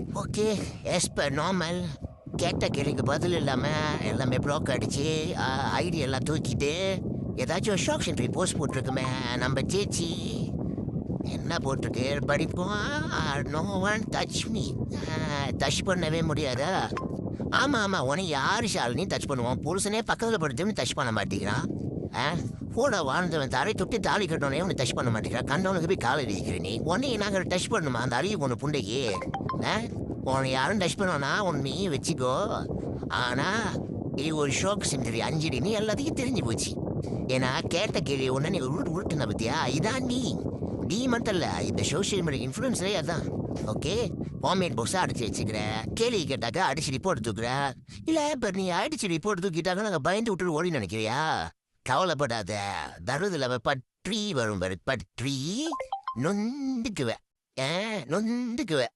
Okay, S per normal. கேட்ட கேள்விக்கு பதில் இல்லாம எல்லாமே ப்ளாக் அடிச்சு ஐடி எல்லாம் தூக்கிட்டு ஏதாச்சும் ஒரு ஷாக் சென்ட்ரி போஸ்ட் போட்டிருக்குமே நம்ம சேச்சி. என்ன போட்டிருக்கு? படிப்போம். No one touch me. Touch பண்ணவே முடியாதா? ஆமா ஆமா, உனக்கு யாரு ஷாலினி டச் பண்ணுவான்? புருஷனே பக்கத்தில் படுத்து டச் பண்ண மாட்டேங்கிறான். கூட வாழ்ந்தவன் தரை தொட்டு தாலி கட்டணே உன்னை டச் பண்ண மாட்டேங்கிறான். கண்டவனுக்கு போய் காலை அடிக்கிற நீ. உன்னை நாங்கள் டச் பண்ணுமா அந்த அறிவு பொண்ணு புண்டைக்கு? உன்னை யாரும் டச் பண்ணுவானா உண்மையே வச்சுக்கோ. ஆனா இது ஒரு ஷோக் சென்டரி அஞ்சடி நீ எல்லாத்தையும் தெரிஞ்சு போச்சு. ஏன்னா கேட்ட கேள்வி ஒன்று நீ உருட்டுன பத்தியா? இதான் நீ மட்டும் இல்ல, இந்த சோசியல் மீடியா இன்ஃப்ளூயன்ஸரே அதான். ஓகே, ஃபார்மேட் பாக்ஸை அடிச்சு வச்சுக்கிற. கேள்வி கேட்டாக்கா அடிச்சு ரிப்போர்ட் தூக்குற. இல்லை இப்போ நீ அடிச்சு ரிப்போர்ட் தூக்கிட்டாக்க நாங்கள் பயந்து விட்டுட்டு ஓடி நினைக்கிறியா? கவலைப்படாத, தருதில் பற்றி வரும் பாரு, பற்றி நொந்துக்குவேன் நொந்துக்குவேன்.